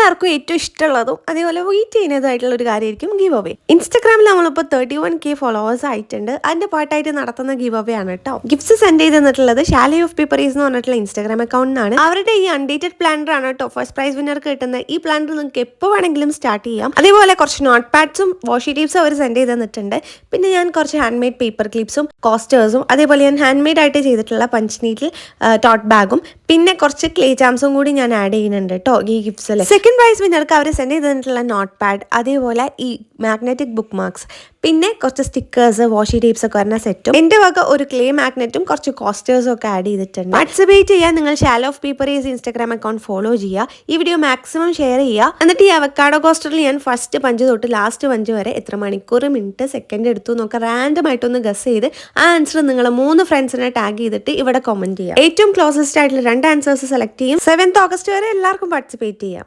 എല്ലാവർക്കും ഏറ്റവും ഇഷ്ടമുള്ളതും അതേപോലെ വെയിറ്റ് ചെയ്യുന്നതായിട്ടുള്ള ഒരു കാര്യമായിരിക്കും ഗീവ് അവേ. ഇൻസ്റ്റാഗ്രാമിൽ നമ്മളിപ്പോൾ 31K ഫോളോവേഴ്സ് ആയിട്ടുണ്ട്. അതിന്റെ പാട്ടായിട്ട് നടത്തുന്ന ഗീവ് അവേ ആണ് കേട്ടോ. ഗിഫ്റ്റ്സ് സെൻഡ് ചെയ്ത് തന്നിട്ടുള്ളത് ഷാലി ഓഫ് പേപ്പറീസ് എന്ന് പറഞ്ഞിട്ടുള്ള ഇൻസ്റ്റാഗ്രാം അക്കൗണ്ടിനാണ്. അവരുടെ ഈ അൺഡേറ്റഡ് പ്ലാനർ ആണ് കേട്ടോ ഫസ്റ്റ് പ്രൈസ് വിന്നർക്ക് കിട്ടുന്ന ഈ പ്ലാനർ. നിങ്ങൾക്ക് എപ്പോൾ വേണമെങ്കിലും സ്റ്റാർട്ട് ചെയ്യാം. അതേപോലെ കുറച്ച് നോട്ട് പാഡ്സും വാഷി ടേപ്സും അവർ സെൻഡ് ചെയ്ത് തന്നിട്ടുണ്ട്. പിന്നെ ഞാൻ കുറച്ച് ഹാൻഡ് മെയ്ഡ് പേപ്പർ ക്ലിപ്സും കോസ്റ്റേഴ്സും അതേപോലെ ഞാൻ ഹാൻഡ് മെയ്ഡ് ആയിട്ട് ചെയ്തിട്ടുള്ള പഞ്ച് നീഡിൽ ടോട്ട് ബാഗും പിന്നെ കുറച്ച് ക്ലേ ചാംസും കൂടി ഞാൻ ആഡ് ചെയ്യുന്നുണ്ട് കേട്ടോ ഈ ഗിഫ്റ്റ്സിൽ. സെക്കൻഡ് പ്രൈസ് വിന്നർക്ക് അവർ സെൻഡ് ചെയ്ത് തന്നിട്ടുള്ള നോട്ട് പാഡ് അതേപോലെ ഈ മാഗ്നറ്റിക് ബുക്ക് മാർക്സ് പിന്നെ കുറച്ച് സ്റ്റിക്കേഴ്സ് വാഷി ടേപ്സ് ഒക്കെ വരുന്ന സെറ്റും എൻ്റെ വക ഒരു ക്ലേ മാഗ്നറ്റും കുറച്ച് കോസ്റ്റേഴ്സും ഒക്കെ ആഡ് ചെയ്തിട്ടുണ്ട്. പാർട്ടിസിപ്പേറ്റ് ചെയ്യാൻ നിങ്ങൾ ഷാലോ ഓഫ് പേപ്പറീസ് ഇൻസ്റ്റാഗ്രാം അക്കൗണ്ട് ഫോളോ ചെയ്യുക. ഈ വീഡിയോ മാക്സിമം ഷെയർ ചെയ്യുക. എന്നിട്ട് ഈ അവക്കാഡോ കോസ്റ്ററിൽ ഞാൻ ഫസ്റ്റ് പഞ്ച് തൊട്ട് ലാസ്റ്റ് പഞ്ച് വരെ എത്ര മണിക്കൂർ മിനിറ്റ് സെക്കൻഡ് എടുത്തു എന്നൊക്കെ റാൻഡം ആയിട്ടൊന്ന് ഗസ് ചെയ്ത് ആ ആൻസർ നിങ്ങൾ 3 ഫ്രണ്ട്സിനെ ടാഗ് ചെയ്തിട്ട് ഇവിടെ കമന്റ് ചെയ്യുക. ഏറ്റവും ക്ലോസസ്റ്റ് ആയിട്ടുള്ള 2 ആൻസേഴ്സ് സെലക്ട് ചെയ്യും. 7th ഓഗസ്റ്റ് വരെ എല്ലാവർക്കും പാർട്ടിസിപ്പേറ്റ് ചെയ്യാം.